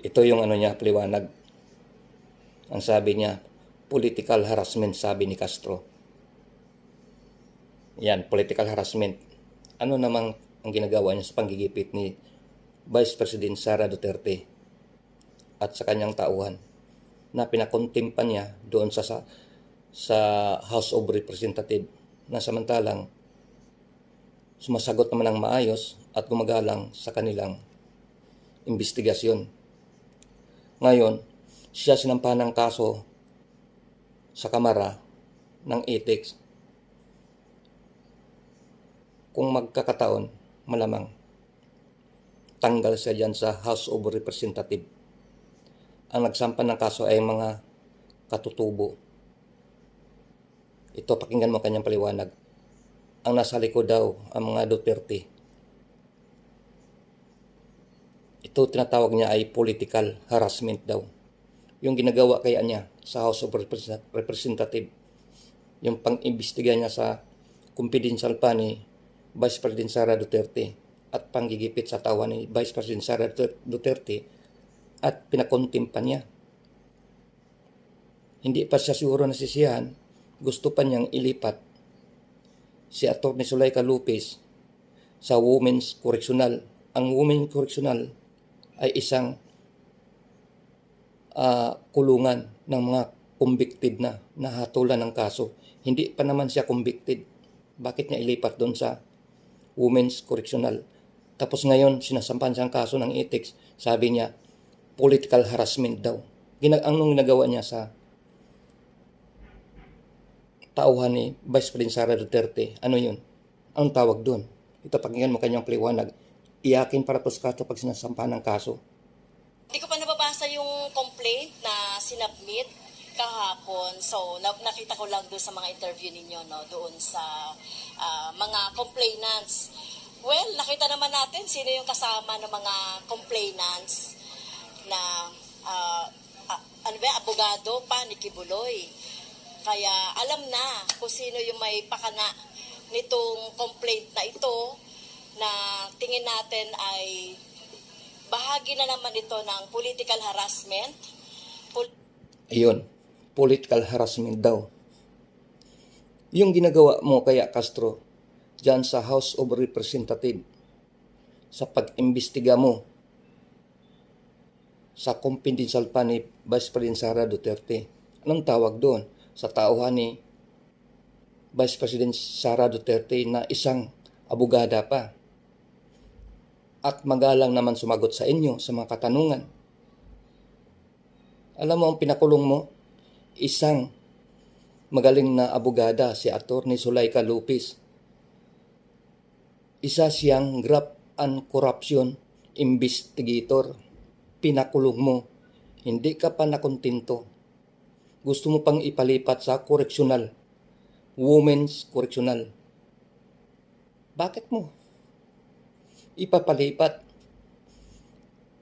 Ito yung ano niya, paliwanag. Ang sabi niya, political harassment, sabi ni Castro. Yan, political harassment. Ano namang ang ginagawa niya sa panggigipit ni Vice President Sara Duterte at sa kanyang tauhan na pinakontempa niya doon sa House of Representatives na samantalang sumasagot naman ng maayos at gumagalang sa kanilang investigasyon. Ngayon, siya sinampahan ng kaso sa Kamara ng Ethics. Kung magkakataon, malamang tanggal siya dyan sa House of Representatives. Ang nagsampan ng kaso ay mga katutubo. Ito, pakinggan mo kanyang paliwanag. Ang nasa likod daw, ang mga Duterte. Ito, tinatawag niya ay political harassment daw. Yung ginagawa kaya niya sa House of Representatives, yung pang-imbestiga niya sa confidential pa ni Vice President Sara Duterte at panggigipit sa tawa ni Vice President Sara Duterte at pinakontempa niya. Hindi pa siya siguro nasisiyahan, gusto pa niyang ilipat si Atty. Zuleika Lopez sa Women's Correctional. Ang Women's Correctional ay isang kulungan ng mga convicted na nahatulan ng kaso. Hindi pa naman siya convicted. Bakit niya ilipat doon sa Women's Correctional? Tapos ngayon, sinasampan siyang kaso ng ethics. Sabi niya, political harassment daw. Anong ginagawa niya sa tauhan ni Vice President Sara Duterte? Ano yun? Anong tawag doon? Ito, pakinggan mo kanyang paliwanag. Iyakin para to sa kaso pag sinasampahan ng kaso. Hindi ko pa nababasa yung complaint na sinubmit kahapon. So, nakita ko lang doon sa mga interview ninyo, no, doon sa mga complainants. Well, nakita naman natin sino yung kasama ng mga complainants na abogado pa ni Kibuloy. Kaya alam na kung sino yung may pakana nitong complaint na ito na tingin natin ay bahagi na naman ito ng political harassment. Ayun, political harassment daw. Yung ginagawa mo kaya, Castro, dyan sa House of Representatives, sa pag-imbestiga mo sa confidential pa ni Vice President Sara Duterte. Anong tawag doon? Sa tauhan ni Vice President Sara Duterte na isang abogada pa. At magalang naman sumagot sa inyo sa mga katanungan. Alam mo, ang pinakulong mo, isang magaling na abogada, si Atty. Zuleika Lopez. Isa siyang graft and corruption investigator. Pinakulong mo. Hindi ka pa nakontento. Gusto mo pang ipalipat sa correctional, Women's Correctional. Bakit mo ipapalipat?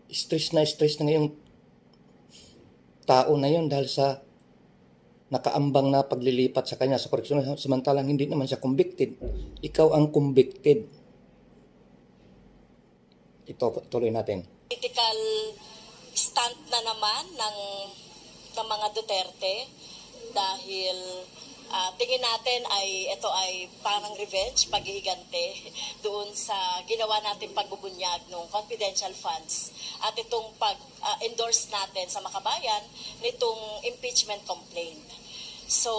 Stress na ngayong tao na yon dahil sa nakaambang na paglilipat sa kanya sa correctional, samantalang hindi naman siya convicted. Ikaw ang convicted. Ito, tuloy natin. Political stunt na naman ng mga Duterte dahil tingin natin ay ito ay parang revenge, paghihigante doon sa ginawa natin pagbubunyag ng confidential funds at itong pag-endorse natin sa makabayan nitong impeachment complaint. So,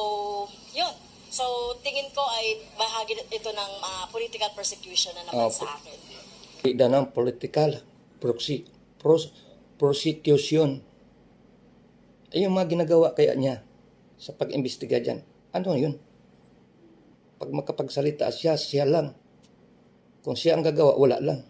yun. So, tingin ko ay bahagi ito ng political persecution na naman sa akin. Ida ng political prosecution. Ay yung mga ginagawa kaya niya sa pag-imbestiga dyan. Ano yun? Pag makapagsalita siya lang. Kung siya ang gagawa, wala lang.